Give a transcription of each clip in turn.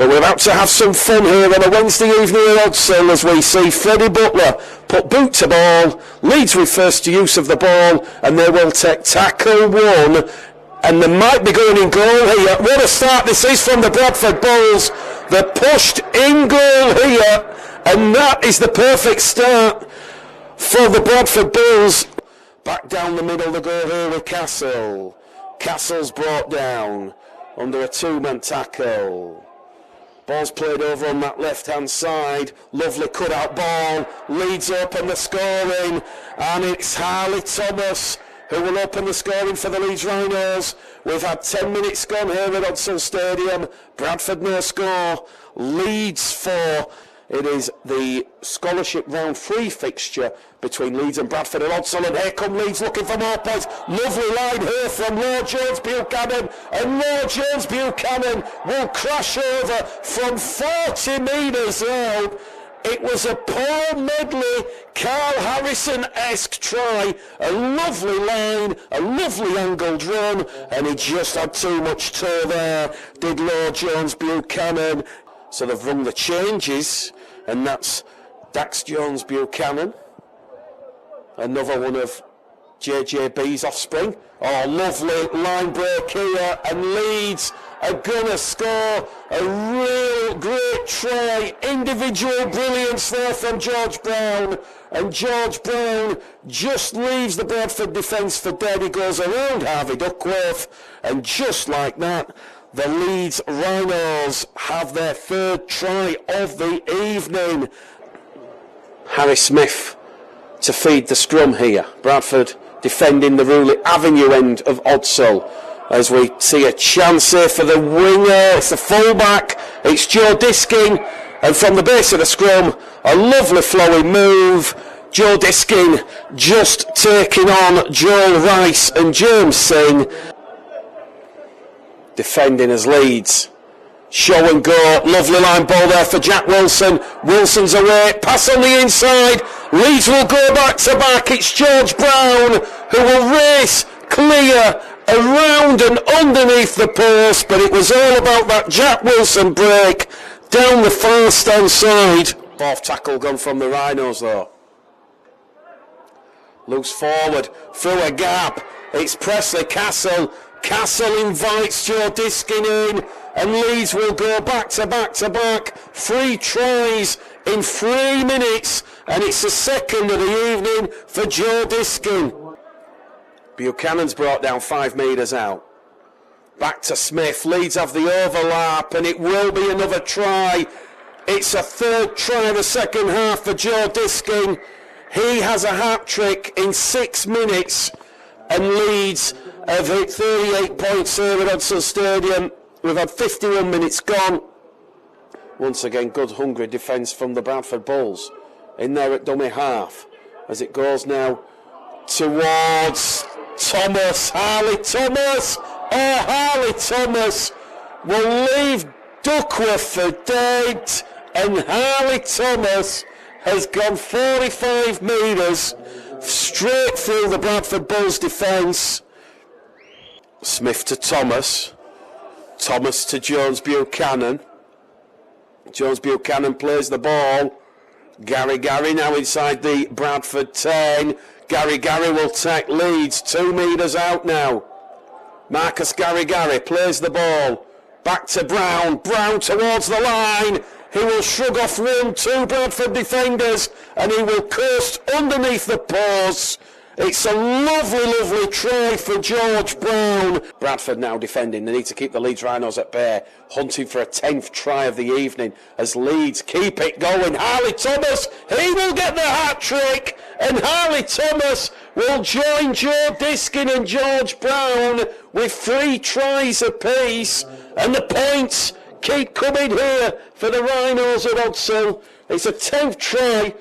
But we're about to have some fun here on a Wednesday evening at Odsell as we see Freddie Butler put boot to ball, Leeds with first use of the ball, and they will take tackle one, and they might be going in goal here. What a start this is from the Bradford Bulls. They're pushed in goal here, and that is the perfect start for the Bradford Bulls. Back down the middle they go here with Castle. Castle's brought down under a two-man tackle. Ball's played over on that left-hand side. Lovely cut-out ball. Leeds open the scoring. And it's Harley Thomas who will open the scoring for the Leeds Rhinos. We've had 10 minutes gone here at Odsell Stadium. Bradford no score. Leeds 4. It is the scholarship round 3 fixture between Leeds and Bradford at Odsell, and here come Leeds looking for more points. Lovely line here from Lord Jones Buchanan, and Lord Jones Buchanan will crash over from 40 metres out. It was a Paul Medley, Carl Harrison-esque try, a lovely line, a lovely angled run, and he just had too much toe there, did Lord Jones Buchanan. So they've rung the changes, and that's Dax Jones Buchanan, another one of JJB's offspring. Oh, lovely line break here, and Leeds are gonna score. A real great try, individual brilliance there from George Brown, and George Brown just leaves the Bradford defence for dead. He goes around Harvey Duckworth, and just like that, the Leeds Rhinos have their third try of the evening. Harry Smith to feed the scrum here. Bradford defending the Ruley Avenue end of Odsell as we see a chance here for the winger. It's the fullback. It's Joe Diskin, and from the base of the scrum, a lovely flowing move. Joe Diskin just taking on Joel Rice and James Singh. Defending as Leeds. Show and go. Lovely line ball there for Jack Wilson. Wilson's away. Pass on the inside. Leeds will go back to back. It's George Brown who will race clear around and underneath the post. But it was all about that Jack Wilson break down the far stand side. Off tackle gone from the Rhinos though. Loose forward. Through a gap. It's Presley Castle. Castle invites Joe Diskin in, and Leeds will go back to back to back. 3 tries in 3 minutes, and it's the second of the evening for Joe Diskin. Buchanan's brought down 5 metres out. Back to Smith. Leeds have the overlap, and it will be another try. It's a third try of the second half for Joe Diskin. He has a hat-trick in 6 minutes, and Leeds have hit 38 points here at Odsell Stadium. We've had 51 minutes gone. Once again, good hungry defence from the Bradford Bulls. In there at dummy half. As it goes now towards Thomas. Harley Thomas. Oh, Harley Thomas will leave Duckworth for dead. And Harley Thomas has gone 45 metres straight through the Bradford Bulls defence. Smith to Thomas. Thomas to Jones Buchanan. Jones Buchanan plays the ball. Gary now inside the Bradford 10. Gary will take Leeds 2 metres out now. Marcus Gary plays the ball. Back to Brown. Brown towards the line. He will shrug off 1-2 Bradford defenders, and he will coast underneath the posts. It's a lovely try for George Brown. Bradford now defending. They need to keep the Leeds Rhinos at bay, hunting for a 10th try of the evening as Leeds keep it going. Harley Thomas, he will get the hat-trick, and Harley Thomas will join Joe Diskin and George Brown with 3 tries apiece, and the points keep coming here for the Rhinos at Odsell. It's a 10th try.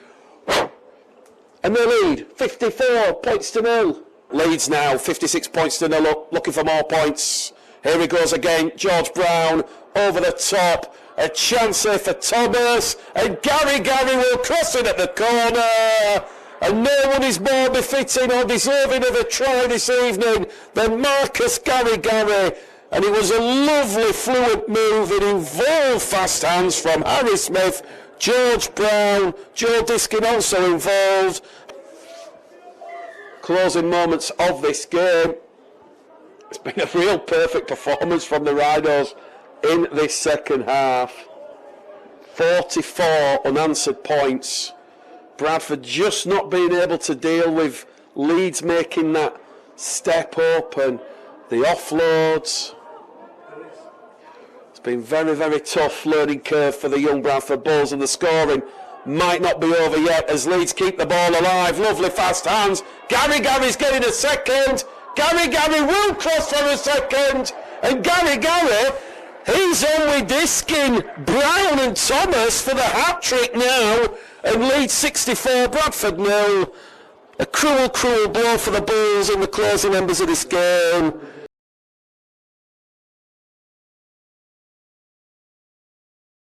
And they lead 54 points to 0. Leeds now 56 points to 0, looking for more points. Here he goes again. George Brown over the top. A chance here for Thomas. And Gary will cross it at the corner. And no one is more befitting or deserving of a try this evening than Marcus Gary. and it was a lovely fluent move. It involved fast hands from Harry Smith, George Brown, Joe Diskin also involved. Closing moments of this game. It's been a real perfect performance from the Rhinos in this second half. 44 unanswered points. Bradford just not being able to deal with Leeds making that step up and the offloads. It's been very, very tough learning curve for the young Bradford Bulls, and the scoring might not be over yet as Leeds keep the ball alive. Lovely fast hands. Gary's getting a second. Gary will cross for a second. And Gary, he's on with Diskin, Brown and Thomas for the hat-trick now. And Leeds 64, Bradford 0. A cruel blow for the Bulls in the closing members of this game.